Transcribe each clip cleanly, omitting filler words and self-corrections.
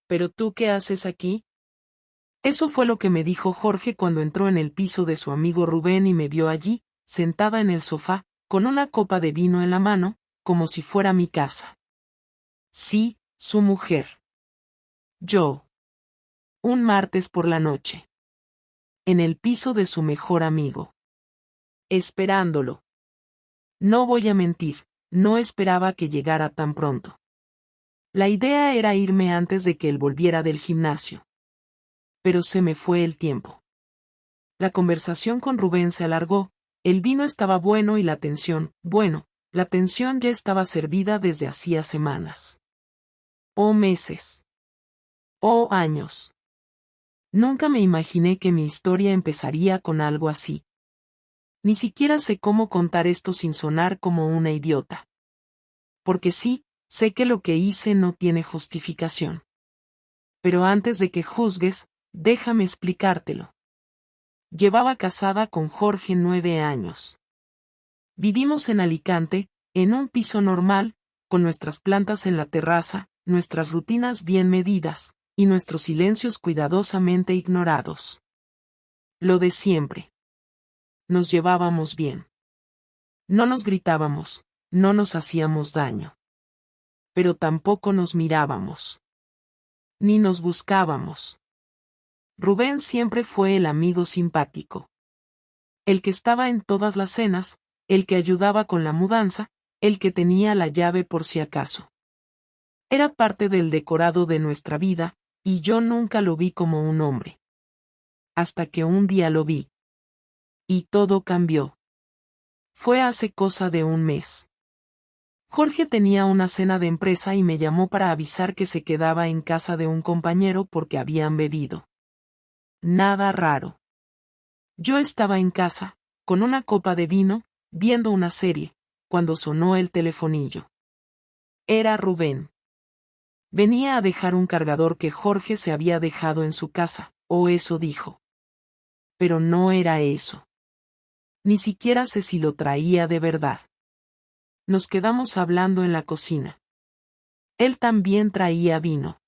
¿Pero tú qué haces aquí? Eso fue lo que me dijo Jorge cuando entró en el piso de su amigo Rubén y me vio allí, sentada en el sofá, con una copa de vino en la mano, como si fuera mi casa. Sí, su mujer. Yo. Un martes por la noche. En el piso de su mejor amigo. Esperándolo. No voy a mentir, no esperaba que llegara tan pronto. La idea era irme antes de que él volviera del gimnasio. Pero se me fue el tiempo. La conversación con Rubén se alargó, el vino estaba bueno y la tensión ya estaba servida desde hacía semanas. O meses. O años. Nunca me imaginé que mi historia empezaría con algo así. Ni siquiera sé cómo contar esto sin sonar como una idiota. Porque sí, sé que lo que hice no tiene justificación. Pero antes de que juzgues, déjame explicártelo. Llevaba casada con Jorge 9 años. Vivimos en Alicante, en un piso normal, con nuestras plantas en la terraza, nuestras rutinas bien medidas, y nuestros silencios cuidadosamente ignorados. Lo de siempre. Nos llevábamos bien. No nos gritábamos, no nos hacíamos daño. Pero tampoco nos mirábamos. Ni nos buscábamos. Rubén siempre fue el amigo simpático. El que estaba en todas las cenas, el que ayudaba con la mudanza, el que tenía la llave por si acaso. Era parte del decorado de nuestra vida, y yo nunca lo vi como un hombre. Hasta que un día lo vi. Y todo cambió. Fue hace cosa de un mes. Jorge tenía una cena de empresa y me llamó para avisar que se quedaba en casa de un compañero porque habían bebido. Nada raro. Yo estaba en casa, con una copa de vino, viendo una serie, cuando sonó el telefonillo. Era Rubén. Venía a dejar un cargador que Jorge se había dejado en su casa, o eso dijo. Pero no era eso. Ni siquiera sé si lo traía de verdad. Nos quedamos hablando en la cocina. Él también traía vino.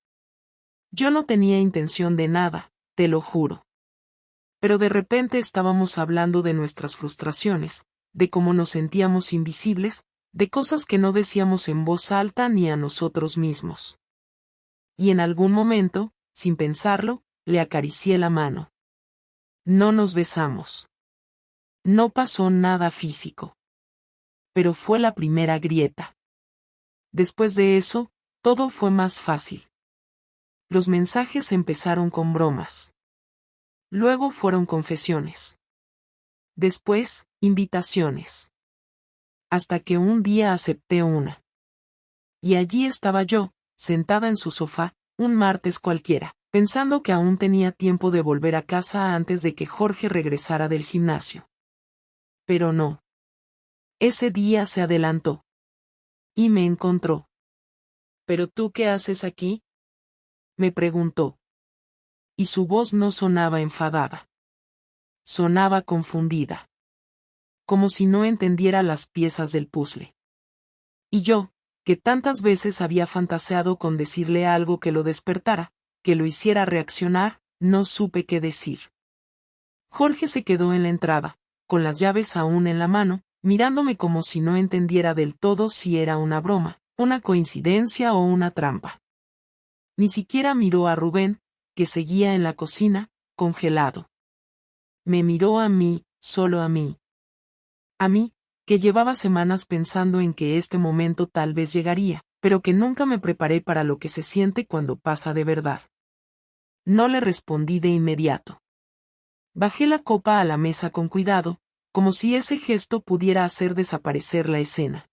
Yo no tenía intención de nada, te lo juro. Pero de repente estábamos hablando de nuestras frustraciones, de cómo nos sentíamos invisibles, de cosas que no decíamos en voz alta ni a nosotros mismos. Y en algún momento, sin pensarlo, le acaricié la mano. No nos besamos. No pasó nada físico. Pero fue la primera grieta. Después de eso, todo fue más fácil. Los mensajes empezaron con bromas. Luego fueron confesiones. Después, invitaciones. Hasta que un día acepté una. Y allí estaba yo, sentada en su sofá, un martes cualquiera, pensando que aún tenía tiempo de volver a casa antes de que Jorge regresara del gimnasio. Pero no. Ese día se adelantó. Y me encontró. ¿Pero tú qué haces aquí? Me preguntó. Y su voz no sonaba enfadada. Sonaba confundida. Como si no entendiera las piezas del puzzle. Y yo, que tantas veces había fantaseado con decirle algo que lo despertara, que lo hiciera reaccionar, no supe qué decir. Jorge se quedó en la entrada, con las llaves aún en la mano, mirándome como si no entendiera del todo si era una broma, una coincidencia o una trampa. Ni siquiera miró a Rubén, que seguía en la cocina, congelado. Me miró a mí, solo a mí. A mí, que llevaba semanas pensando en que este momento tal vez llegaría, pero que nunca me preparé para lo que se siente cuando pasa de verdad. No le respondí de inmediato. Bajé la copa a la mesa con cuidado, como si ese gesto pudiera hacer desaparecer la escena.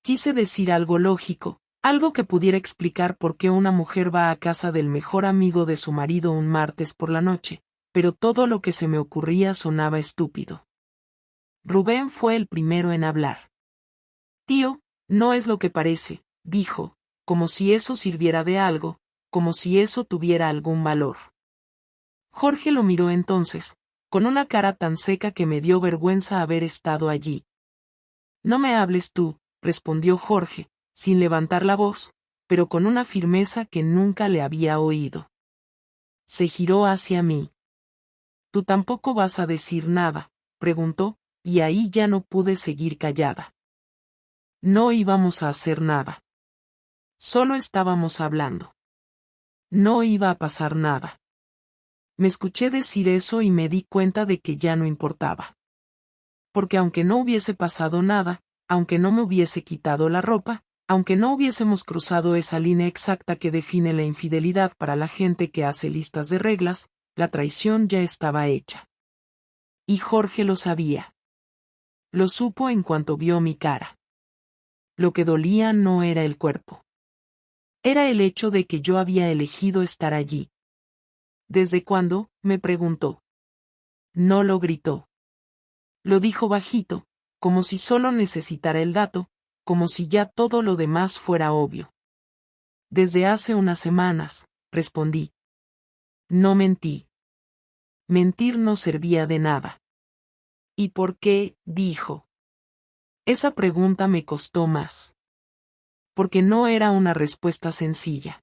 Quise decir algo lógico, algo que pudiera explicar por qué una mujer va a casa del mejor amigo de su marido un martes por la noche, pero todo lo que se me ocurría sonaba estúpido. Rubén fue el primero en hablar. Tío, no es lo que parece, dijo, como si eso sirviera de algo, como si eso tuviera algún valor. Jorge lo miró entonces, con una cara tan seca que me dio vergüenza haber estado allí. No me hables tú, respondió Jorge, sin levantar la voz, pero con una firmeza que nunca le había oído. Se giró hacia mí. ¿Tú tampoco vas a decir nada?, preguntó, y ahí ya no pude seguir callada. No íbamos a hacer nada. Solo estábamos hablando. No iba a pasar nada. Me escuché decir eso y me di cuenta de que ya no importaba. Porque aunque no hubiese pasado nada, aunque no me hubiese quitado la ropa, aunque no hubiésemos cruzado esa línea exacta que define la infidelidad para la gente que hace listas de reglas, la traición ya estaba hecha. Y Jorge lo sabía. Lo supo en cuanto vio mi cara. Lo que dolía no era el cuerpo. Era el hecho de que yo había elegido estar allí. ¿Desde cuándo?, me preguntó. No lo gritó. Lo dijo bajito, como si solo necesitara el dato, como si ya todo lo demás fuera obvio. Desde hace unas semanas, respondí. No mentí. Mentir no servía de nada. ¿Y por qué?, dijo. Esa pregunta me costó más. Porque no era una respuesta sencilla.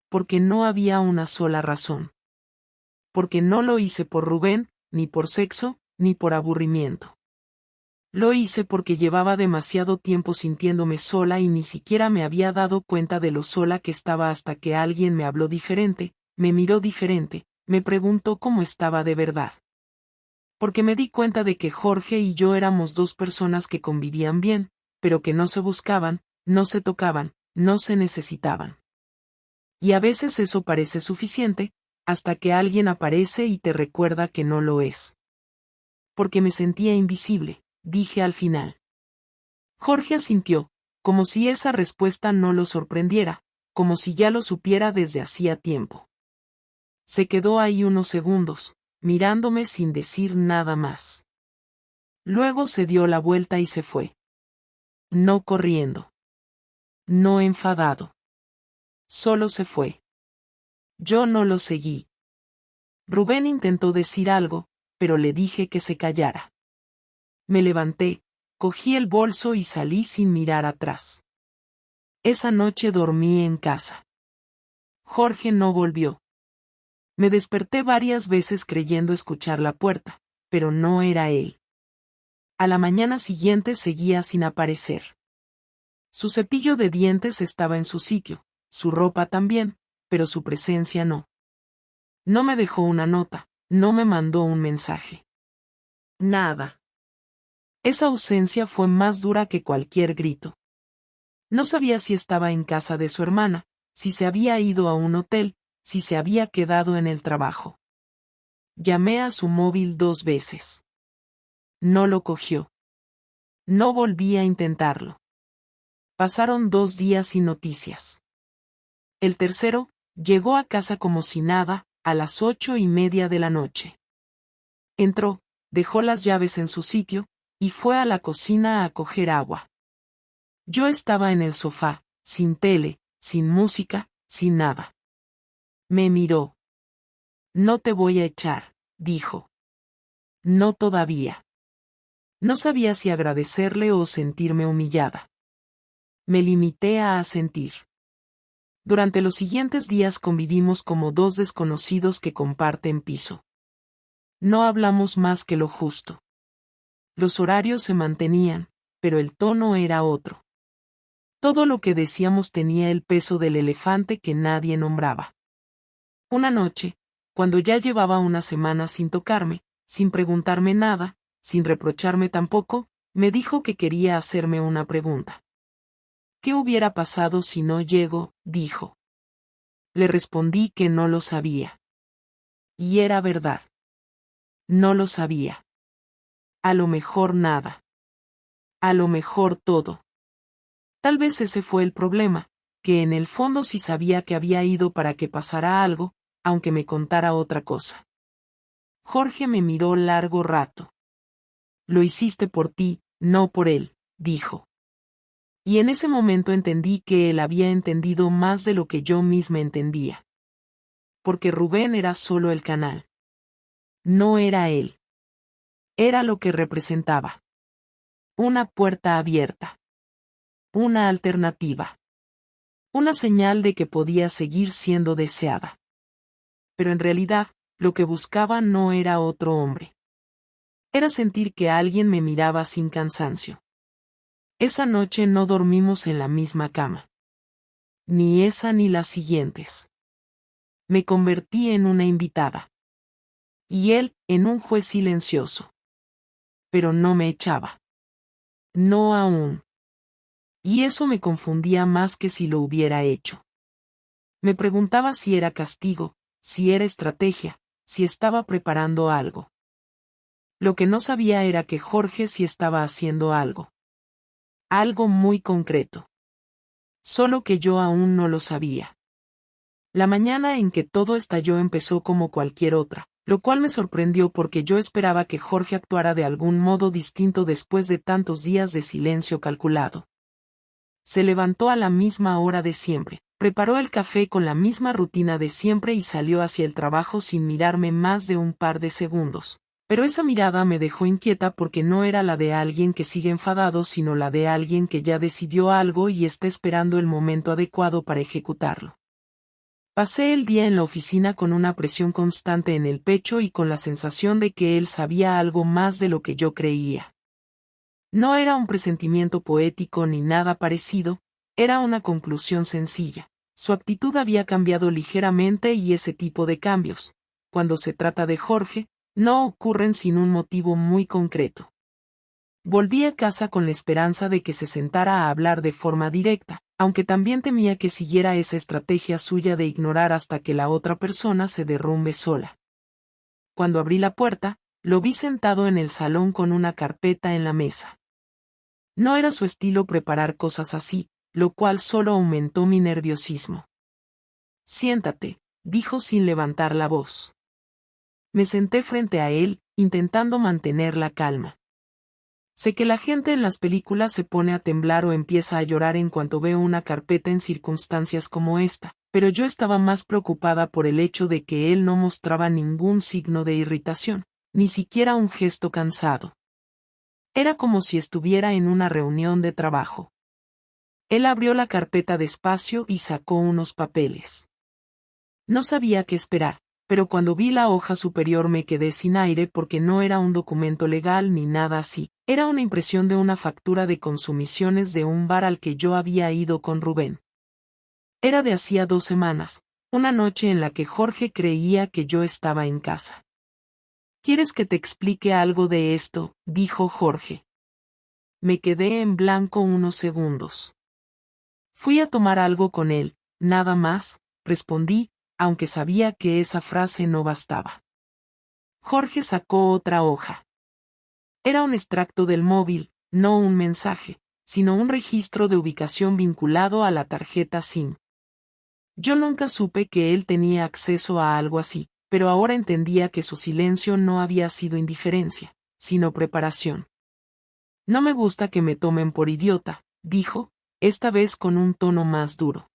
Porque no había una sola razón. Porque no lo hice por Rubén, ni por sexo, ni por aburrimiento. Lo hice porque llevaba demasiado tiempo sintiéndome sola y ni siquiera me había dado cuenta de lo sola que estaba hasta que alguien me habló diferente, me miró diferente, me preguntó cómo estaba de verdad. Porque me di cuenta de que Jorge y yo éramos dos personas que convivían bien, pero que no se buscaban, no se tocaban, no se necesitaban. Y a veces eso parece suficiente, hasta que alguien aparece y te recuerda que no lo es. Porque me sentía invisible, dije al final. Jorge asintió, como si esa respuesta no lo sorprendiera, como si ya lo supiera desde hacía tiempo. Se quedó ahí unos segundos, mirándome sin decir nada más. Luego se dio la vuelta y se fue. No corriendo. No enfadado. Solo se fue. Yo no lo seguí. Rubén intentó decir algo, pero le dije que se callara. Me levanté, cogí el bolso y salí sin mirar atrás. Esa noche dormí en casa. Jorge no volvió. Me desperté varias veces creyendo escuchar la puerta, pero no era él. A la mañana siguiente seguía sin aparecer. Su cepillo de dientes estaba en su sitio, su ropa también, pero su presencia no. No me dejó una nota, no me mandó un mensaje. Nada. Esa ausencia fue más dura que cualquier grito. No sabía si estaba en casa de su hermana, si se había ido a un hotel, si se había quedado en el trabajo. Llamé a su móvil 2 veces. No lo cogió. No volví a intentarlo. Pasaron 2 días sin noticias. El tercero, llegó a casa como si nada, a las 8:30 de la noche. Entró, dejó las llaves en su sitio, y fue a la cocina a coger agua. Yo estaba en el sofá, sin tele, sin música, sin nada. Me miró. No te voy a echar, dijo. No todavía. No sabía si agradecerle o sentirme humillada. Me limité a asentir. Durante los siguientes días convivimos como dos desconocidos que comparten piso. No hablamos más que lo justo. Los horarios se mantenían, pero el tono era otro. Todo lo que decíamos tenía el peso del elefante que nadie nombraba. Una noche, cuando ya llevaba una semana sin tocarme, sin preguntarme nada, sin reprocharme tampoco, me dijo que quería hacerme una pregunta. ¿Qué hubiera pasado si no llego?, dijo. Le respondí que no lo sabía. Y era verdad. No lo sabía. A lo mejor nada. A lo mejor todo. Tal vez ese fue el problema, que en el fondo sí sabía que había ido para que pasara algo, aunque me contara otra cosa. Jorge me miró largo rato. Lo hiciste por ti, no por él, dijo. Y en ese momento entendí que él había entendido más de lo que yo misma entendía. Porque Rubén era solo el canal. No era él. Era lo que representaba. Una puerta abierta. Una alternativa. Una señal de que podía seguir siendo deseada. Pero en realidad, lo que buscaba no era otro hombre. Era sentir que alguien me miraba sin cansancio. Esa noche no dormimos en la misma cama. Ni esa ni las siguientes. Me convertí en una invitada. Y él, en un juez silencioso. Pero no me echaba. No aún. Y eso me confundía más que si lo hubiera hecho. Me preguntaba si era castigo, si era estrategia, si estaba preparando algo. Lo que no sabía era que Jorge sí estaba haciendo algo. Algo muy concreto. Solo que yo aún no lo sabía. La mañana en que todo estalló empezó como cualquier otra, lo cual me sorprendió porque yo esperaba que Jorge actuara de algún modo distinto después de tantos días de silencio calculado. Se levantó a la misma hora de siempre, preparó el café con la misma rutina de siempre y salió hacia el trabajo sin mirarme más de un par de segundos. Pero esa mirada me dejó inquieta porque no era la de alguien que sigue enfadado, sino la de alguien que ya decidió algo y está esperando el momento adecuado para ejecutarlo. Pasé el día en la oficina con una presión constante en el pecho y con la sensación de que él sabía algo más de lo que yo creía. No era un presentimiento poético ni nada parecido, era una conclusión sencilla. Su actitud había cambiado ligeramente y ese tipo de cambios, cuando se trata de Jorge, no ocurren sin un motivo muy concreto. Volví a casa con la esperanza de que se sentara a hablar de forma directa, aunque también temía que siguiera esa estrategia suya de ignorar hasta que la otra persona se derrumbe sola. Cuando abrí la puerta, lo vi sentado en el salón con una carpeta en la mesa. No era su estilo preparar cosas así, lo cual solo aumentó mi nerviosismo. Siéntate, dijo sin levantar la voz. Me senté frente a él, intentando mantener la calma. Sé que la gente en las películas se pone a temblar o empieza a llorar en cuanto ve una carpeta en circunstancias como esta, pero yo estaba más preocupada por el hecho de que él no mostraba ningún signo de irritación, ni siquiera un gesto cansado. Era como si estuviera en una reunión de trabajo. Él abrió la carpeta despacio y sacó unos papeles. No sabía qué esperar, pero cuando vi la hoja superior me quedé sin aire porque no era un documento legal ni nada así, era una impresión de una factura de consumiciones de un bar al que yo había ido con Rubén. Era de hacía 2 semanas, una noche en la que Jorge creía que yo estaba en casa. ¿Quieres que te explique algo de esto?, dijo Jorge. Me quedé en blanco unos segundos. Fui a tomar algo con él, nada más, respondí, aunque sabía que esa frase no bastaba. Jorge sacó otra hoja. Era un extracto del móvil, no un mensaje, sino un registro de ubicación vinculado a la tarjeta SIM. Yo nunca supe que él tenía acceso a algo así, pero ahora entendía que su silencio no había sido indiferencia, sino preparación. No me gusta que me tomen por idiota, dijo, esta vez con un tono más duro.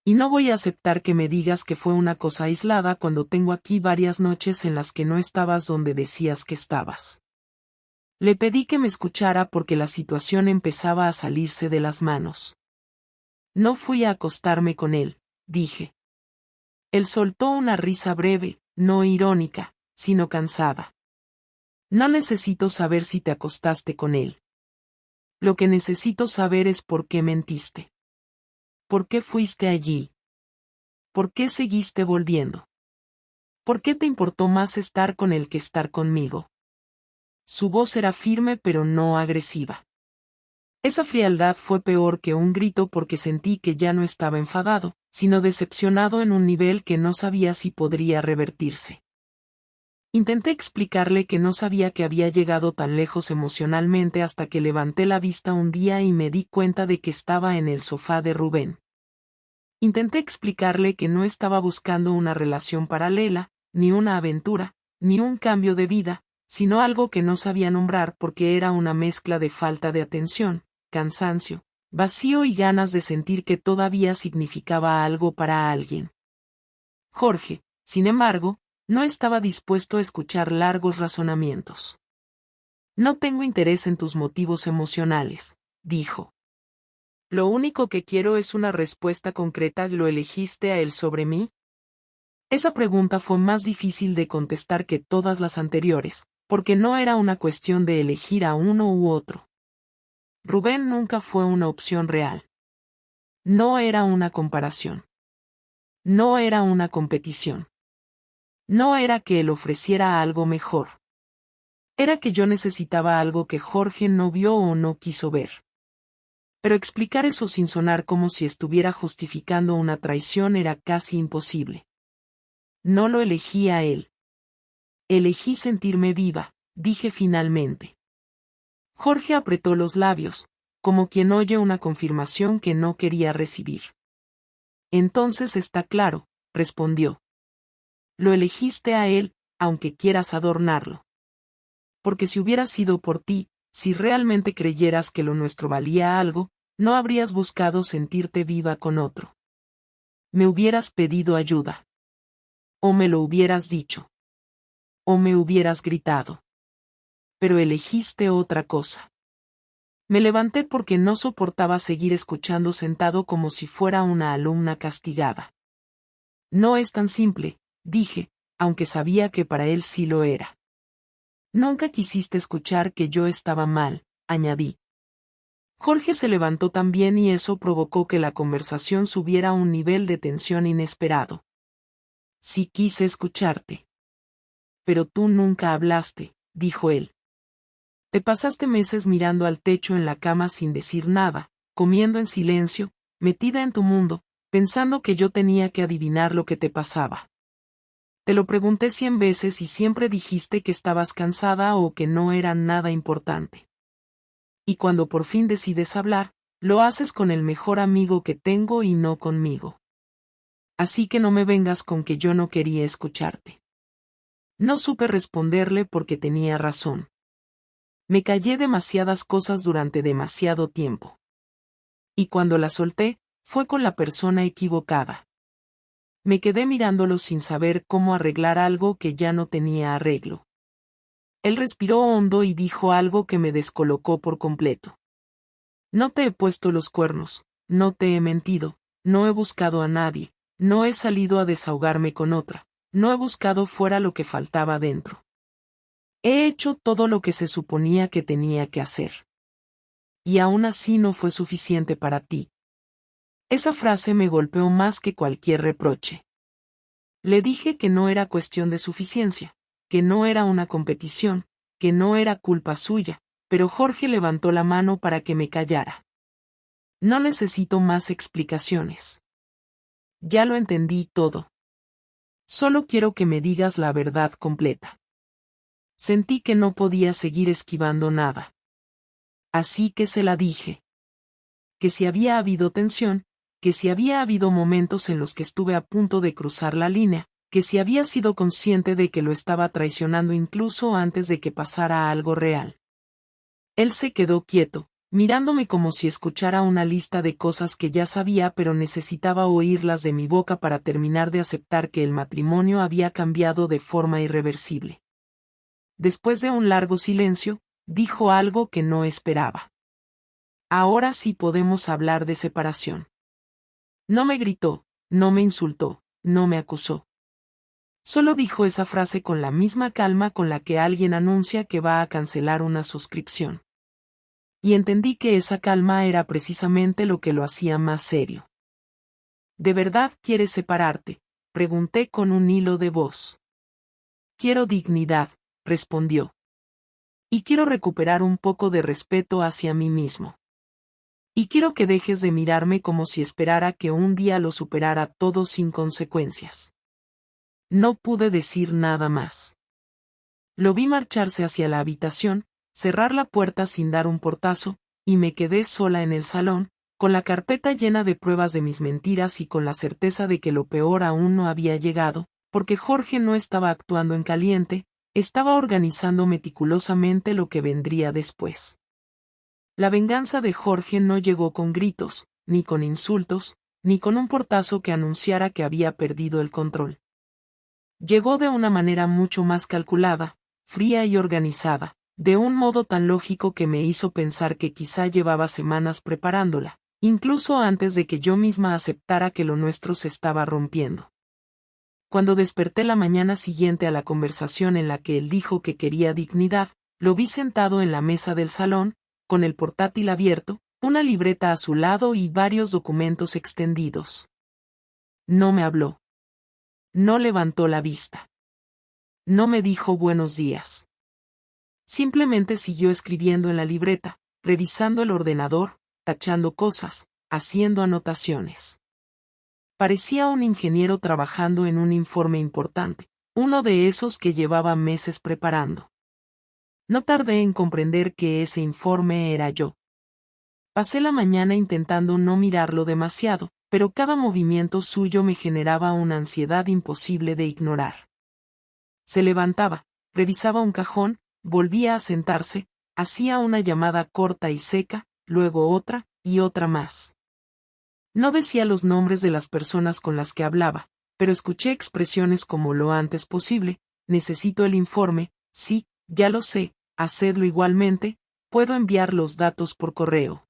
Y no voy a aceptar que me digas que fue una cosa aislada cuando tengo aquí varias noches en las que no estabas donde decías que estabas. Le pedí que me escuchara porque la situación empezaba a salirse de las manos. No fui a acostarme con él, dije. Él soltó una risa breve, no irónica, sino cansada. No necesito saber si te acostaste con él. Lo que necesito saber es por qué mentiste. ¿Por qué fuiste allí? ¿Por qué seguiste volviendo? ¿Por qué te importó más estar con él que estar conmigo? Su voz era firme pero no agresiva. Esa frialdad fue peor que un grito porque sentí que ya no estaba enfadado, sino decepcionado en un nivel que no sabía si podría revertirse. Intenté explicarle que no sabía que había llegado tan lejos emocionalmente hasta que levanté la vista un día y me di cuenta de que estaba en el sofá de Rubén. Intenté explicarle que no estaba buscando una relación paralela, ni una aventura, ni un cambio de vida, sino algo que no sabía nombrar porque era una mezcla de falta de atención, cansancio, vacío y ganas de sentir que todavía significaba algo para alguien. Jorge, sin embargo, no estaba dispuesto a escuchar largos razonamientos. No tengo interés en tus motivos emocionales, dijo. Lo único que quiero es una respuesta concreta. ¿Lo elegiste a él sobre mí? Esa pregunta fue más difícil de contestar que todas las anteriores, porque no era una cuestión de elegir a uno u otro. Rubén nunca fue una opción real. No era una comparación. No era una competición. No era que él ofreciera algo mejor. Era que yo necesitaba algo que Jorge no vio o no quiso ver. Pero explicar eso sin sonar como si estuviera justificando una traición era casi imposible. No lo elegí a él. Elegí sentirme viva, dije finalmente. Jorge apretó los labios, como quien oye una confirmación que no quería recibir. Entonces está claro, respondió. Lo elegiste a él, aunque quieras adornarlo. Porque si hubiera sido por ti, si realmente creyeras que lo nuestro valía algo, no habrías buscado sentirte viva con otro. Me hubieras pedido ayuda. O me lo hubieras dicho. O me hubieras gritado. Pero elegiste otra cosa. Me levanté porque no soportaba seguir escuchando sentado como si fuera una alumna castigada. No es tan simple, dije, aunque sabía que para él sí lo era. Nunca quisiste escuchar que yo estaba mal, añadí. Jorge se levantó también y eso provocó que la conversación subiera a un nivel de tensión inesperado. Sí quise escucharte. Pero tú nunca hablaste, dijo él. Te pasaste meses mirando al techo en la cama sin decir nada, comiendo en silencio, metida en tu mundo, pensando que yo tenía que adivinar lo que te pasaba. Te lo pregunté 100 veces y siempre dijiste que estabas cansada o que no era nada importante. Y cuando por fin decides hablar, lo haces con el mejor amigo que tengo y no conmigo. Así que no me vengas con que yo no quería escucharte. No supe responderle porque tenía razón. Me callé demasiadas cosas durante demasiado tiempo. Y cuando la solté, fue con la persona equivocada. Me quedé mirándolo sin saber cómo arreglar algo que ya no tenía arreglo. Él respiró hondo y dijo algo que me descolocó por completo. No te he puesto los cuernos, no te he mentido, no he buscado a nadie, no he salido a desahogarme con otra, no he buscado fuera lo que faltaba dentro. He hecho todo lo que se suponía que tenía que hacer. Y aún así no fue suficiente para ti. Esa frase me golpeó más que cualquier reproche. Le dije que no era cuestión de suficiencia, que no era una competición, que no era culpa suya, pero Jorge levantó la mano para que me callara. No necesito más explicaciones. Ya lo entendí todo. Solo quiero que me digas la verdad completa. Sentí que no podía seguir esquivando nada. Así que se la dije. Que si había habido tensión, que si había habido momentos en los que estuve a punto de cruzar la línea, que si había sido consciente de que lo estaba traicionando incluso antes de que pasara algo real. Él se quedó quieto, mirándome como si escuchara una lista de cosas que ya sabía pero necesitaba oírlas de mi boca para terminar de aceptar que el matrimonio había cambiado de forma irreversible. Después de un largo silencio, dijo algo que no esperaba. Ahora sí podemos hablar de separación. No me gritó, no me insultó, no me acusó. Solo dijo esa frase con la misma calma con la que alguien anuncia que va a cancelar una suscripción. Y entendí que esa calma era precisamente lo que lo hacía más serio. ¿De verdad quieres separarte?, pregunté con un hilo de voz. Quiero dignidad, respondió. Y quiero recuperar un poco de respeto hacia mí mismo. Y quiero que dejes de mirarme como si esperara que un día lo superara todo sin consecuencias. No pude decir nada más. Lo vi marcharse hacia la habitación, cerrar la puerta sin dar un portazo, y me quedé sola en el salón, con la carpeta llena de pruebas de mis mentiras y con la certeza de que lo peor aún no había llegado, porque Jorge no estaba actuando en caliente, estaba organizando meticulosamente lo que vendría después. La venganza de Jorge no llegó con gritos, ni con insultos, ni con un portazo que anunciara que había perdido el control. Llegó de una manera mucho más calculada, fría y organizada, de un modo tan lógico que me hizo pensar que quizá llevaba semanas preparándola, incluso antes de que yo misma aceptara que lo nuestro se estaba rompiendo. Cuando desperté la mañana siguiente a la conversación en la que él dijo que quería dignidad, lo vi sentado en la mesa del salón, con el portátil abierto, una libreta a su lado y varios documentos extendidos. No me habló. No levantó la vista. No me dijo buenos días. Simplemente siguió escribiendo en la libreta, revisando el ordenador, tachando cosas, haciendo anotaciones. Parecía un ingeniero trabajando en un informe importante, uno de esos que llevaba meses preparando. No tardé en comprender que ese informe era yo. Pasé la mañana intentando no mirarlo demasiado, pero cada movimiento suyo me generaba una ansiedad imposible de ignorar. Se levantaba, revisaba un cajón, volvía a sentarse, hacía una llamada corta y seca, luego otra, y otra más. No decía los nombres de las personas con las que hablaba, pero escuché expresiones como lo antes posible, necesito el informe, sí, ya lo sé, hacedlo igualmente, puedo enviar los datos por correo.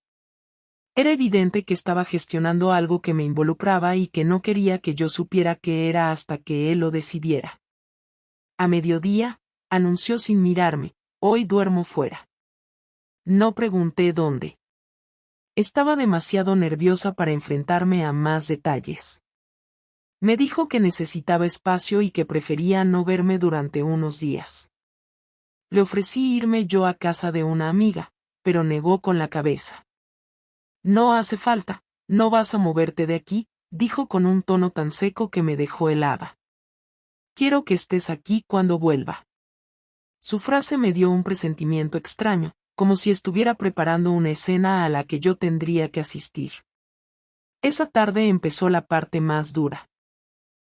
Era evidente que estaba gestionando algo que me involucraba y que no quería que yo supiera qué era hasta que él lo decidiera. A mediodía, anunció sin mirarme, hoy duermo fuera. No pregunté dónde. Estaba demasiado nerviosa para enfrentarme a más detalles. Me dijo que necesitaba espacio y que prefería no verme durante unos días. Le ofrecí irme yo a casa de una amiga, pero negó con la cabeza. No hace falta, no vas a moverte de aquí, dijo con un tono tan seco que me dejó helada. Quiero que estés aquí cuando vuelva. Su frase me dio un presentimiento extraño, como si estuviera preparando una escena a la que yo tendría que asistir. Esa tarde empezó la parte más dura.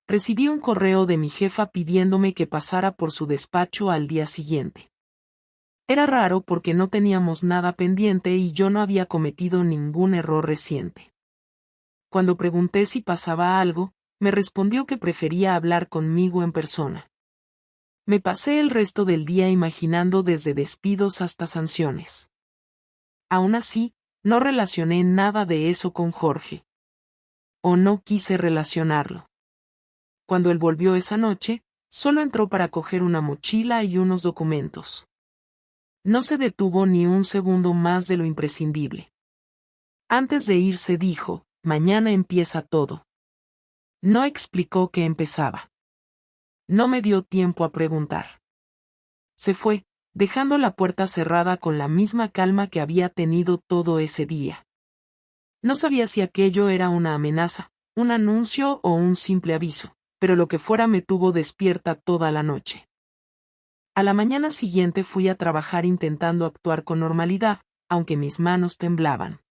Recibí un correo de mi jefa pidiéndome que pasara por su despacho al día siguiente. Era raro porque no teníamos nada pendiente y yo no había cometido ningún error reciente. Cuando pregunté si pasaba algo, me respondió que prefería hablar conmigo en persona. Me pasé el resto del día imaginando desde despidos hasta sanciones. Aún así, no relacioné nada de eso con Jorge. O no quise relacionarlo. Cuando él volvió esa noche, solo entró para coger una mochila y unos documentos. No se detuvo ni un segundo más de lo imprescindible. Antes de irse dijo, mañana empieza todo. No explicó que empezaba. No me dio tiempo a preguntar. Se fue, dejando la puerta cerrada con la misma calma que había tenido todo ese día. No sabía si aquello era una amenaza, un anuncio o un simple aviso, pero lo que fuera me tuvo despierta toda la noche. A la mañana siguiente fui a trabajar intentando actuar con normalidad, aunque mis manos temblaban.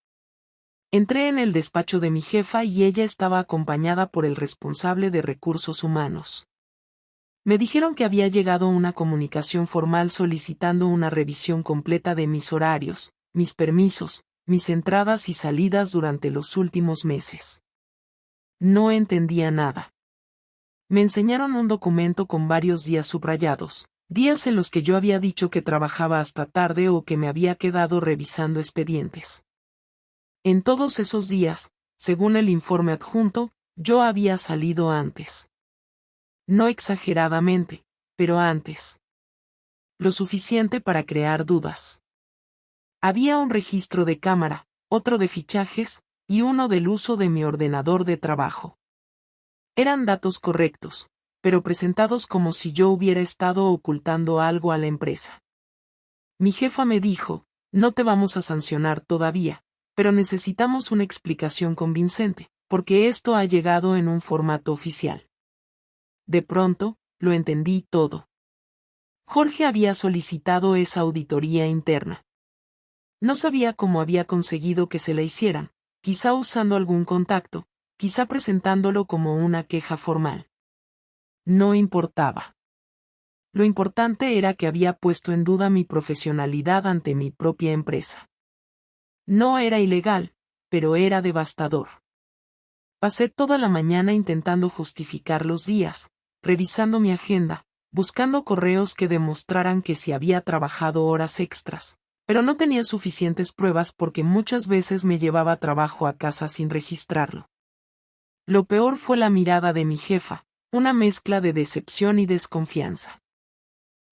Entré en el despacho de mi jefa y ella estaba acompañada por el responsable de recursos humanos. Me dijeron que había llegado una comunicación formal solicitando una revisión completa de mis horarios, mis permisos, mis entradas y salidas durante los últimos meses. No entendía nada. Me enseñaron un documento con varios días subrayados, días en los que yo había dicho que trabajaba hasta tarde o que me había quedado revisando expedientes. En todos esos días, según el informe adjunto, yo había salido antes. No exageradamente, pero antes. Lo suficiente para crear dudas. Había un registro de cámara, otro de fichajes, y uno del uso de mi ordenador de trabajo. Eran datos correctos, pero presentados como si yo hubiera estado ocultando algo a la empresa. Mi jefa me dijo, no te vamos a sancionar todavía, pero necesitamos una explicación convincente, porque esto ha llegado en un formato oficial. De pronto, lo entendí todo. Jorge había solicitado esa auditoría interna. No sabía cómo había conseguido que se la hicieran, quizá usando algún contacto, quizá presentándolo como una queja formal. No importaba. Lo importante era que había puesto en duda mi profesionalidad ante mi propia empresa. No era ilegal, pero era devastador. Pasé toda la mañana intentando justificar los días, revisando mi agenda, buscando correos que demostraran que si había trabajado horas extras, Pero no tenía suficientes pruebas porque muchas veces me llevaba trabajo a casa sin registrarlo. Lo peor fue la mirada de mi jefa, una mezcla de decepción y desconfianza.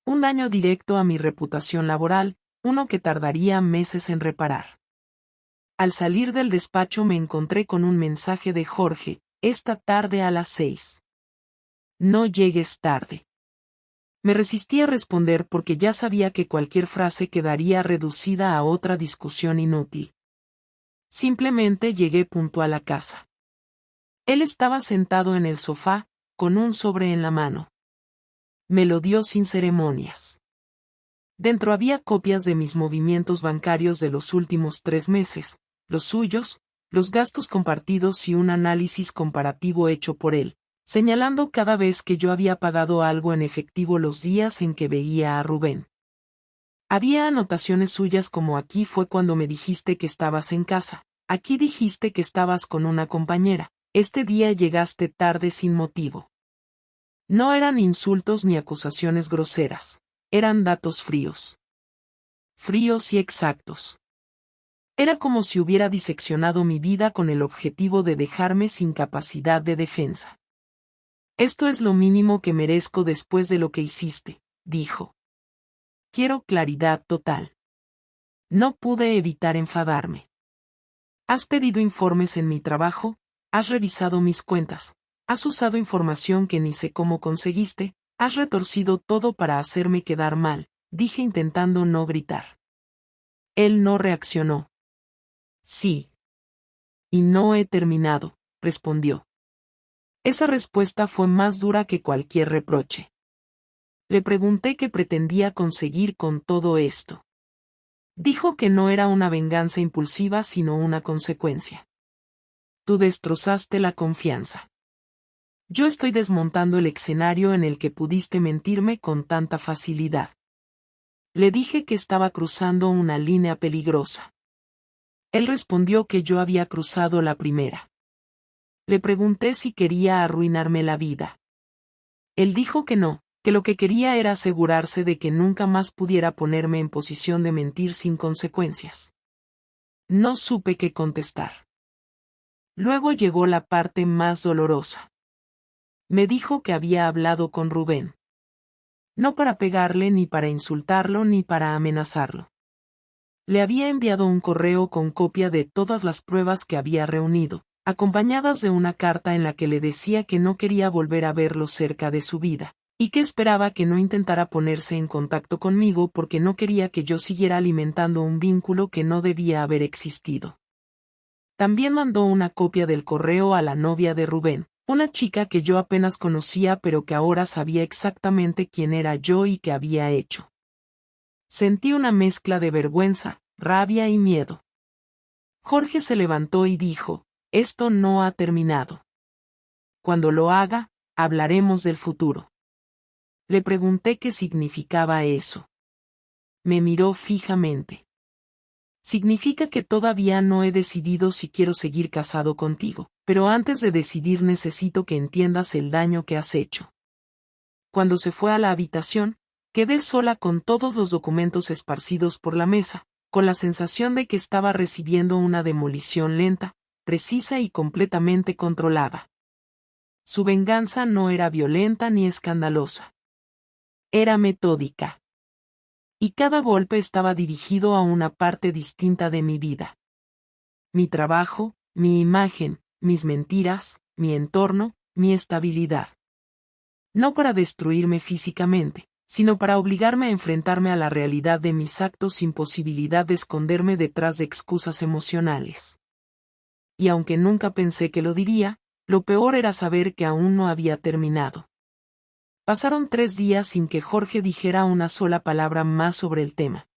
Un daño directo a mi reputación laboral, uno que tardaría meses en reparar. Al salir del despacho me encontré con un mensaje de Jorge: esta tarde a las 6. No llegues tarde. Me resistí a responder porque ya sabía que cualquier frase quedaría reducida a otra discusión inútil. Simplemente llegué puntual a casa. Él estaba sentado en el sofá, con un sobre en la mano. Me lo dio sin ceremonias. Dentro había copias de mis movimientos bancarios de los últimos 3 meses, los suyos, los gastos compartidos y un análisis comparativo hecho por él, señalando cada vez que yo había pagado algo en efectivo los días en que veía a Rubén. Había anotaciones suyas como: aquí fue cuando me dijiste que estabas en casa, aquí dijiste que estabas con una compañera, este día llegaste tarde sin motivo. No eran insultos ni acusaciones groseras, eran datos fríos. Fríos y exactos. Era como si hubiera diseccionado mi vida con el objetivo de dejarme sin capacidad de defensa. Esto es lo mínimo que merezco después de lo que hiciste, dijo. Quiero claridad total. No pude evitar enfadarme. Has pedido informes en mi trabajo, has revisado mis cuentas, has usado información que ni sé cómo conseguiste, has retorcido todo para hacerme quedar mal, dije intentando no gritar. Él no reaccionó. Sí. Y no he terminado, respondió. Esa respuesta fue más dura que cualquier reproche. Le pregunté qué pretendía conseguir con todo esto. Dijo que no era una venganza impulsiva sino una consecuencia. Tú destrozaste la confianza. Yo estoy desmontando el escenario en el que pudiste mentirme con tanta facilidad. Le dije que estaba cruzando una línea peligrosa. Él respondió que yo había cruzado la primera. Le pregunté si quería arruinarme la vida. Él dijo que no, que lo que quería era asegurarse de que nunca más pudiera ponerme en posición de mentir sin consecuencias. No supe qué contestar. Luego llegó la parte más dolorosa. Me dijo que había hablado con Rubén. No para pegarle ni para insultarlo ni para amenazarlo. Le había enviado un correo con copia de todas las pruebas que había reunido, acompañadas de una carta en la que le decía que no quería volver a verlo cerca de su vida, y que esperaba que no intentara ponerse en contacto conmigo porque no quería que yo siguiera alimentando un vínculo que no debía haber existido. También mandó una copia del correo a la novia de Rubén, una chica que yo apenas conocía pero que ahora sabía exactamente quién era yo y qué había hecho. Sentí una mezcla de vergüenza, rabia y miedo. Jorge se levantó y dijo: esto no ha terminado. Cuando lo haga, hablaremos del futuro. Le pregunté qué significaba eso. Me miró fijamente. Significa que todavía no he decidido si quiero seguir casado contigo, pero antes de decidir necesito que entiendas el daño que has hecho. Cuando se fue a la habitación, quedé sola con todos los documentos esparcidos por la mesa, con la sensación de que estaba recibiendo una demolición lenta, precisa y completamente controlada. Su venganza no era violenta ni escandalosa. Era metódica. Y cada golpe estaba dirigido a una parte distinta de mi vida. Mi trabajo, mi imagen, mis mentiras, mi entorno, mi estabilidad. No para destruirme físicamente, sino para obligarme a enfrentarme a la realidad de mis actos sin posibilidad de esconderme detrás de excusas emocionales. Y aunque nunca pensé que lo diría, lo peor era saber que aún no había terminado. Pasaron 3 días sin que Jorge dijera una sola palabra más sobre el tema.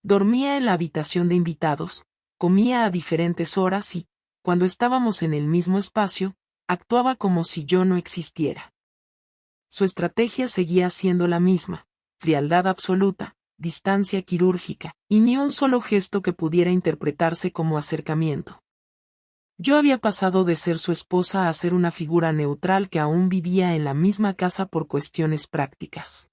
Dormía en la habitación de invitados, comía a diferentes horas y, cuando estábamos en el mismo espacio, actuaba como si yo no existiera. Su estrategia seguía siendo la misma: frialdad absoluta, distancia quirúrgica, y ni un solo gesto que pudiera interpretarse como acercamiento. Yo había pasado de ser su esposa a ser una figura neutral que aún vivía en la misma casa por cuestiones prácticas.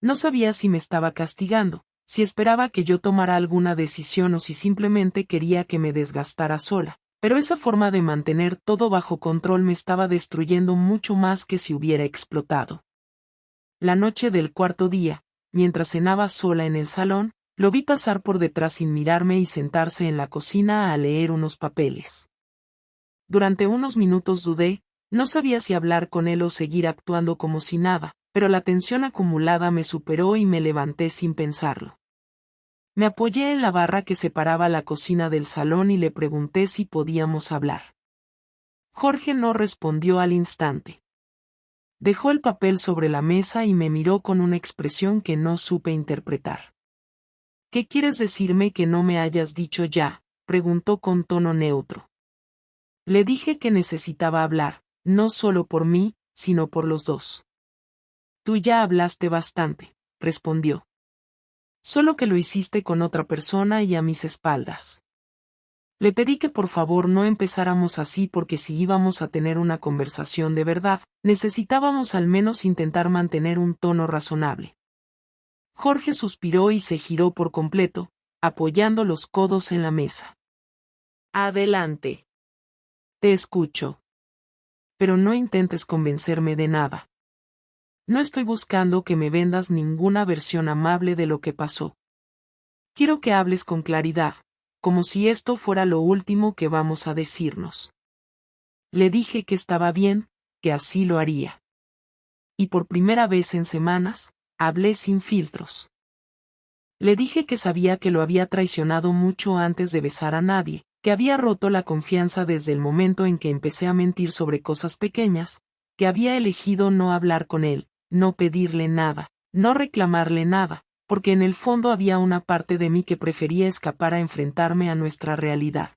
No sabía si me estaba castigando, si esperaba que yo tomara alguna decisión o si simplemente quería que me desgastara sola, pero esa forma de mantener todo bajo control me estaba destruyendo mucho más que si hubiera explotado. La noche del cuarto día, mientras cenaba sola en el salón, lo vi pasar por detrás sin mirarme y sentarse en la cocina a leer unos papeles. Durante unos minutos dudé, no sabía si hablar con él o seguir actuando como si nada, pero la tensión acumulada me superó y me levanté sin pensarlo. Me apoyé en la barra que separaba la cocina del salón y le pregunté si podíamos hablar. Jorge no respondió al instante. Dejó el papel sobre la mesa y me miró con una expresión que no supe interpretar. ¿Qué quieres decirme que no me hayas dicho ya?, preguntó con tono neutro. Le dije que necesitaba hablar, no solo por mí, sino por los dos. Tú ya hablaste bastante, respondió. Solo que lo hiciste con otra persona y a mis espaldas. Le pedí que por favor no empezáramos así porque si íbamos a tener una conversación de verdad, necesitábamos al menos intentar mantener un tono razonable. Jorge suspiró y se giró por completo, apoyando los codos en la mesa. Adelante. Te escucho. Pero no intentes convencerme de nada. No estoy buscando que me vendas ninguna versión amable de lo que pasó. Quiero que hables con claridad, como si esto fuera lo último que vamos a decirnos. Le dije que estaba bien, que así lo haría. Y por primera vez en semanas, hablé sin filtros. Le dije que sabía que lo había traicionado mucho antes de besar a nadie, que había roto la confianza desde el momento en que empecé a mentir sobre cosas pequeñas, que había elegido no hablar con él, no pedirle nada, no reclamarle nada, porque en el fondo había una parte de mí que prefería escapar a enfrentarme a nuestra realidad.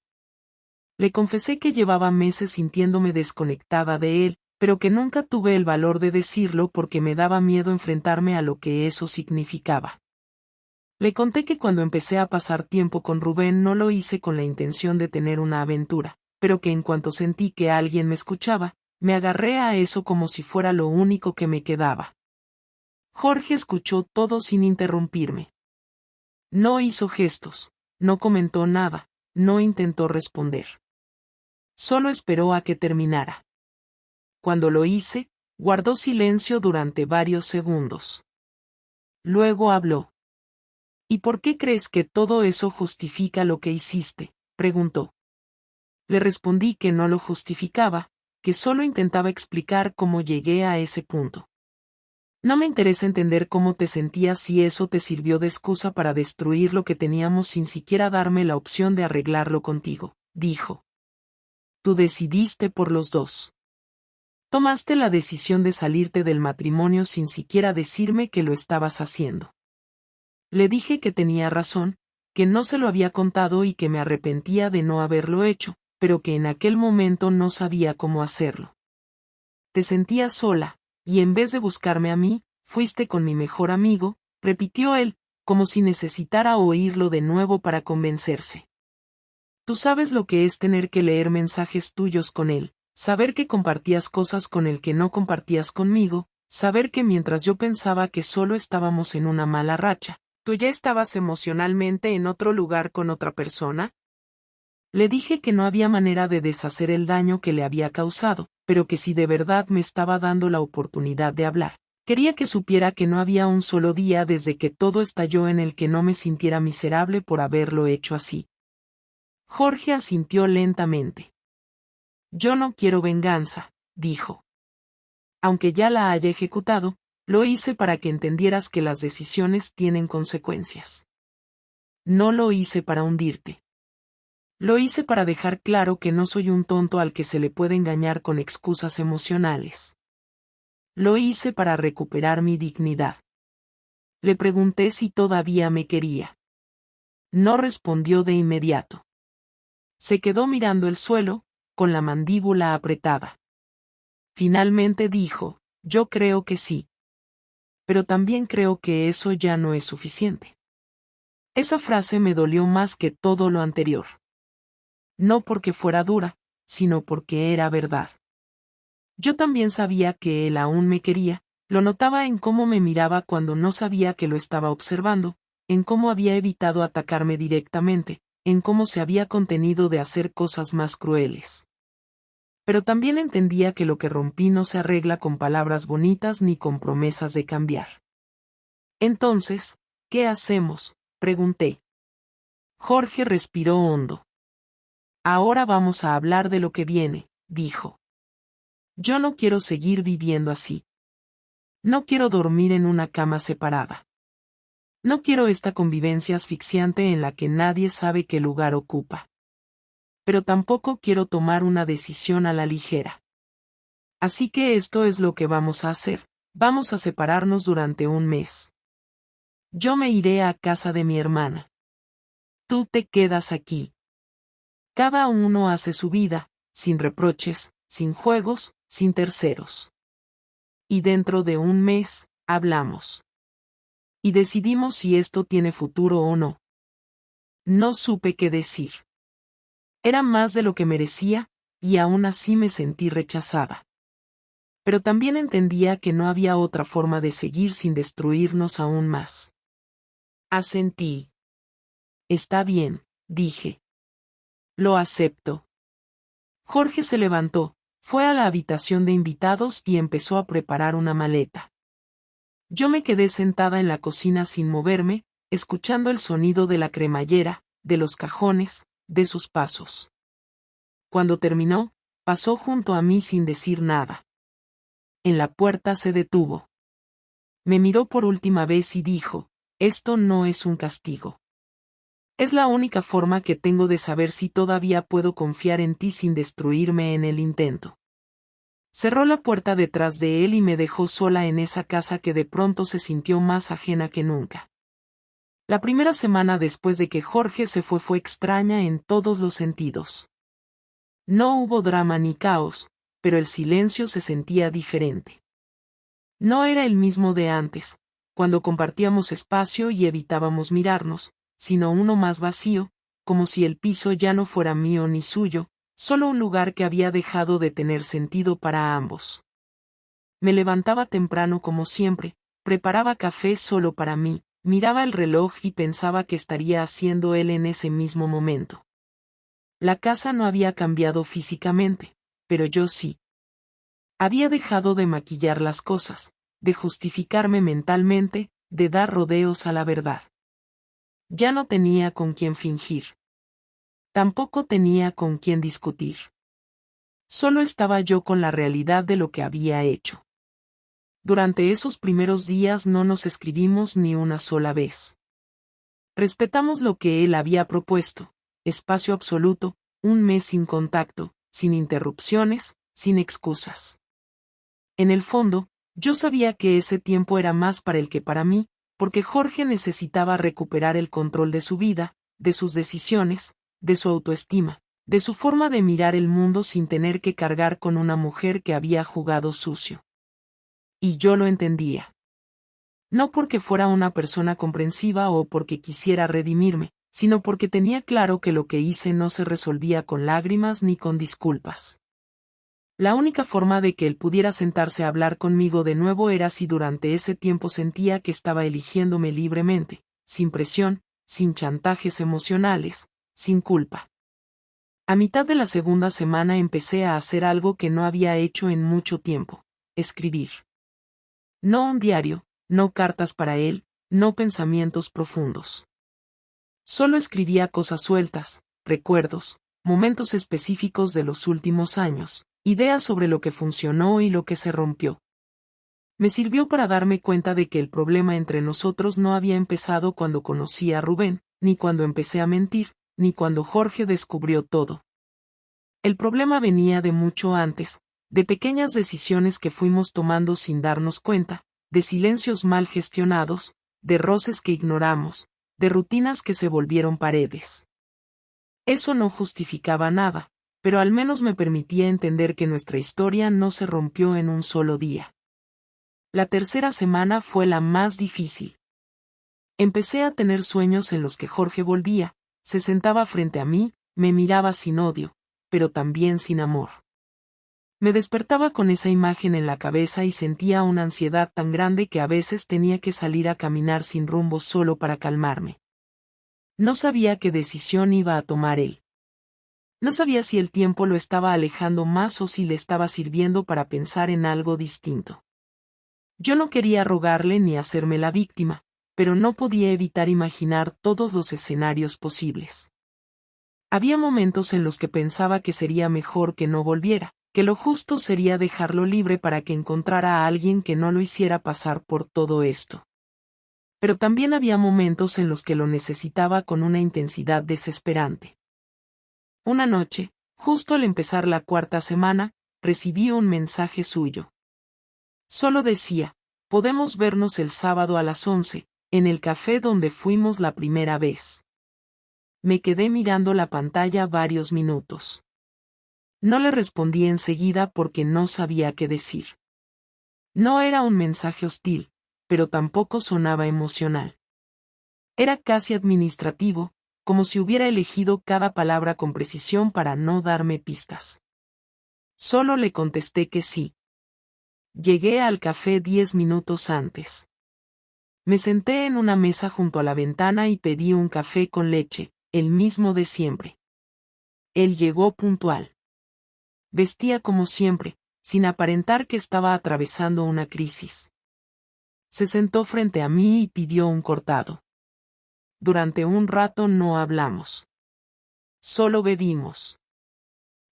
Le confesé que llevaba meses sintiéndome desconectada de él, pero que nunca tuve el valor de decirlo porque me daba miedo enfrentarme a lo que eso significaba. Le conté que cuando empecé a pasar tiempo con Rubén no lo hice con la intención de tener una aventura, pero que en cuanto sentí que alguien me escuchaba, me agarré a eso como si fuera lo único que me quedaba. Jorge escuchó todo sin interrumpirme. No hizo gestos, no comentó nada, no intentó responder. Solo esperó a que terminara. Cuando lo hice, guardó silencio durante varios segundos. Luego habló. ¿Y por qué crees que todo eso justifica lo que hiciste?, preguntó. Le respondí que no lo justificaba, que solo intentaba explicar cómo llegué a ese punto. No me interesa entender cómo te sentías si eso te sirvió de excusa para destruir lo que teníamos sin siquiera darme la opción de arreglarlo contigo, dijo. Tú decidiste por los dos. Tomaste la decisión de salirte del matrimonio sin siquiera decirme que lo estabas haciendo. Le dije que tenía razón, que no se lo había contado y que me arrepentía de no haberlo hecho, pero que en aquel momento no sabía cómo hacerlo. Te sentías sola, y en vez de buscarme a mí, fuiste con mi mejor amigo, repitió él, como si necesitara oírlo de nuevo para convencerse. Tú sabes lo que es tener que leer mensajes tuyos con él, saber que compartías cosas con él que no compartías conmigo, saber que mientras yo pensaba que solo estábamos en una mala racha, ¿tú ya estabas emocionalmente en otro lugar con otra persona? Le dije que no había manera de deshacer el daño que le había causado, pero que si de verdad me estaba dando la oportunidad de hablar, quería que supiera que no había un solo día desde que todo estalló en el que no me sintiera miserable por haberlo hecho así. Jorge asintió lentamente. Yo no quiero venganza, dijo. Aunque ya la haya ejecutado, lo hice para que entendieras que las decisiones tienen consecuencias. No lo hice para hundirte. Lo hice para dejar claro que no soy un tonto al que se le puede engañar con excusas emocionales. Lo hice para recuperar mi dignidad. Le pregunté si todavía me quería. No respondió de inmediato. Se quedó mirando el suelo, con la mandíbula apretada. Finalmente dijo, yo creo que sí. Pero también creo que eso ya no es suficiente. Esa frase me dolió más que todo lo anterior. No porque fuera dura, sino porque era verdad. Yo también sabía que él aún me quería, lo notaba en cómo me miraba cuando no sabía que lo estaba observando, en cómo había evitado atacarme directamente, en cómo se había contenido de hacer cosas más crueles. Pero también entendía que lo que rompí no se arregla con palabras bonitas ni con promesas de cambiar. Entonces, ¿qué hacemos?, pregunté. Jorge respiró hondo. Ahora vamos a hablar de lo que viene, dijo. Yo no quiero seguir viviendo así. No quiero dormir en una cama separada. No quiero esta convivencia asfixiante en la que nadie sabe qué lugar ocupa. Pero tampoco quiero tomar una decisión a la ligera. Así que esto es lo que vamos a hacer. Vamos a separarnos durante un mes. Yo me iré a casa de mi hermana. Tú te quedas aquí. Cada uno hace su vida, sin reproches, sin juegos, sin terceros. Y dentro de un mes, hablamos. Y decidimos si esto tiene futuro o no. No supe qué decir. Era más de lo que merecía, y aún así me sentí rechazada. Pero también entendía que no había otra forma de seguir sin destruirnos aún más. Asentí. Está bien, dije. Lo acepto. Jorge se levantó, fue a la habitación de invitados y empezó a preparar una maleta. Yo me quedé sentada en la cocina sin moverme, escuchando el sonido de la cremallera, de los cajones, de sus pasos. Cuando terminó, pasó junto a mí sin decir nada. En la puerta se detuvo. Me miró por última vez y dijo, esto no es un castigo. Es la única forma que tengo de saber si todavía puedo confiar en ti sin destruirme en el intento. Cerró la puerta detrás de él y me dejó sola en esa casa que de pronto se sintió más ajena que nunca. La primera semana después de que Jorge se fue extraña en todos los sentidos. No hubo drama ni caos, pero el silencio se sentía diferente. No era el mismo de antes, cuando compartíamos espacio y evitábamos mirarnos, sino uno más vacío, como si el piso ya no fuera mío ni suyo, solo un lugar que había dejado de tener sentido para ambos. Me levantaba temprano como siempre, preparaba café solo para mí, miraba el reloj y pensaba qué estaría haciendo él en ese mismo momento. La casa no había cambiado físicamente, pero yo sí. Había dejado de maquillar las cosas, de justificarme mentalmente, de dar rodeos a la verdad. Ya no tenía con quién fingir. Tampoco tenía con quién discutir. Solo estaba yo con la realidad de lo que había hecho. Durante esos primeros días no nos escribimos ni una sola vez. Respetamos lo que él había propuesto, espacio absoluto, un mes sin contacto, sin interrupciones, sin excusas. En el fondo, yo sabía que ese tiempo era más para él que para mí, porque Jorge necesitaba recuperar el control de su vida, de sus decisiones, de su autoestima, de su forma de mirar el mundo sin tener que cargar con una mujer que había jugado sucio. Y yo lo entendía. No porque fuera una persona comprensiva o porque quisiera redimirme, sino porque tenía claro que lo que hice no se resolvía con lágrimas ni con disculpas. La única forma de que él pudiera sentarse a hablar conmigo de nuevo era si durante ese tiempo sentía que estaba eligiéndome libremente, sin presión, sin chantajes emocionales, sin culpa. A mitad de la segunda semana empecé a hacer algo que no había hecho en mucho tiempo: escribir. No un diario, no cartas para él, no pensamientos profundos. Solo escribía cosas sueltas, recuerdos, momentos específicos de los últimos años, ideas sobre lo que funcionó y lo que se rompió. Me sirvió para darme cuenta de que el problema entre nosotros no había empezado cuando conocí a Rubén, ni cuando empecé a mentir, ni cuando Jorge descubrió todo. El problema venía de mucho antes, de pequeñas decisiones que fuimos tomando sin darnos cuenta, de silencios mal gestionados, de roces que ignoramos, de rutinas que se volvieron paredes. Eso no justificaba nada, pero al menos me permitía entender que nuestra historia no se rompió en un solo día. La tercera semana fue la más difícil. Empecé a tener sueños en los que Jorge volvía, se sentaba frente a mí, me miraba sin odio, pero también sin amor. Me despertaba con esa imagen en la cabeza y sentía una ansiedad tan grande que a veces tenía que salir a caminar sin rumbo solo para calmarme. No sabía qué decisión iba a tomar él. No sabía si el tiempo lo estaba alejando más o si le estaba sirviendo para pensar en algo distinto. Yo no quería rogarle ni hacerme la víctima, pero no podía evitar imaginar todos los escenarios posibles. Había momentos en los que pensaba que sería mejor que no volviera, que lo justo sería dejarlo libre para que encontrara a alguien que no lo hiciera pasar por todo esto. Pero también había momentos en los que lo necesitaba con una intensidad desesperante. Una noche, justo al empezar la 4ª semana, recibí un mensaje suyo. Solo decía: podemos vernos el sábado a las 11, en el café donde fuimos la primera vez. Me quedé mirando la pantalla varios minutos. No le respondí enseguida porque no sabía qué decir. No era un mensaje hostil, pero tampoco sonaba emocional. Era casi administrativo, como si hubiera elegido cada palabra con precisión para no darme pistas. Solo le contesté que sí. Llegué al café 10 minutos antes. Me senté en una mesa junto a la ventana y pedí un café con leche, el mismo de siempre. Él llegó puntual. Vestía como siempre, sin aparentar que estaba atravesando una crisis. Se sentó frente a mí y pidió un cortado. Durante un rato no hablamos. Solo bebimos.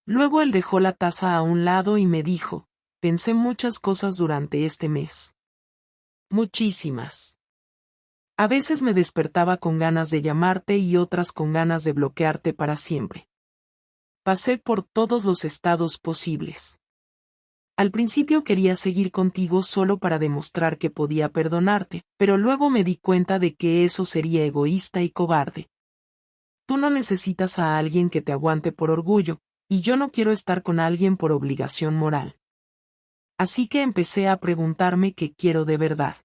Luego él dejó la taza a un lado y me dijo: pensé muchas cosas durante este mes. Muchísimas. A veces me despertaba con ganas de llamarte y otras con ganas de bloquearte para siempre. Pasé por todos los estados posibles. Al principio quería seguir contigo solo para demostrar que podía perdonarte, pero luego me di cuenta de que eso sería egoísta y cobarde. Tú no necesitas a alguien que te aguante por orgullo, y yo no quiero estar con alguien por obligación moral. Así que empecé a preguntarme qué quiero de verdad.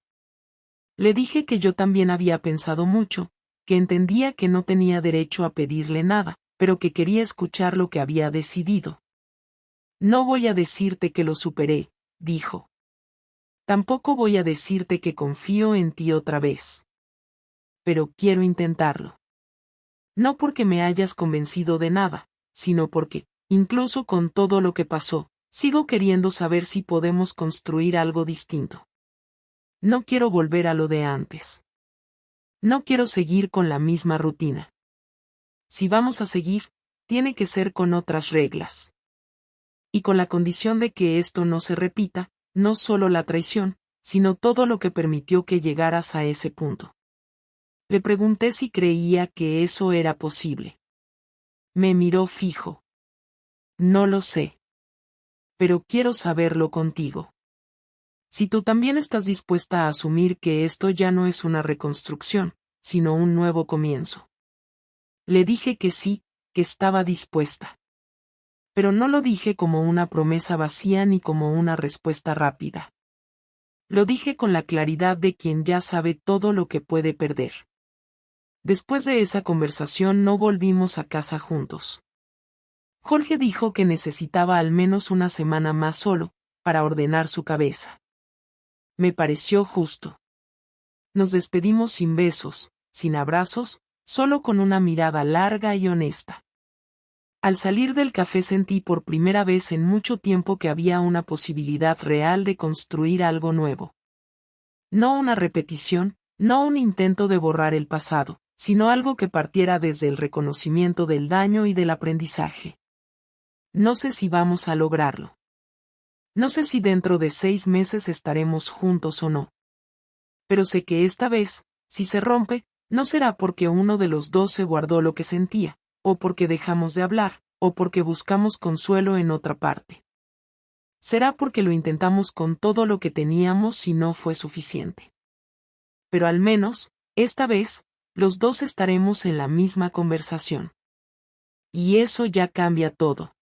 Le dije que yo también había pensado mucho, que entendía que no tenía derecho a pedirle nada, pero que quería escuchar lo que había decidido. No voy a decirte que lo superé, dijo. Tampoco voy a decirte que confío en ti otra vez. Pero quiero intentarlo. No porque me hayas convencido de nada, sino porque, incluso con todo lo que pasó, sigo queriendo saber si podemos construir algo distinto. No quiero volver a lo de antes. No quiero seguir con la misma rutina. Si vamos a seguir, tiene que ser con otras reglas. Y con la condición de que esto no se repita, no solo la traición, sino todo lo que permitió que llegaras a ese punto. Le pregunté si creía que eso era posible. Me miró fijo. No lo sé. Pero quiero saberlo contigo. Si tú también estás dispuesta a asumir que esto ya no es una reconstrucción, sino un nuevo comienzo. Le dije que sí, que estaba dispuesta. Pero no lo dije como una promesa vacía ni como una respuesta rápida. Lo dije con la claridad de quien ya sabe todo lo que puede perder. Después de esa conversación no volvimos a casa juntos. Jorge dijo que necesitaba al menos una semana más solo, para ordenar su cabeza. Me pareció justo. Nos despedimos sin besos, sin abrazos, solo con una mirada larga y honesta. Al salir del café sentí por primera vez en mucho tiempo que había una posibilidad real de construir algo nuevo. No una repetición, no un intento de borrar el pasado, sino algo que partiera desde el reconocimiento del daño y del aprendizaje. No sé si vamos a lograrlo. No sé si dentro de 6 meses estaremos juntos o no. Pero sé que esta vez, si se rompe, no será porque uno de los dos se guardó lo que sentía, o porque dejamos de hablar, o porque buscamos consuelo en otra parte. Será porque lo intentamos con todo lo que teníamos y no fue suficiente. Pero al menos, esta vez, los dos estaremos en la misma conversación. Y eso ya cambia todo.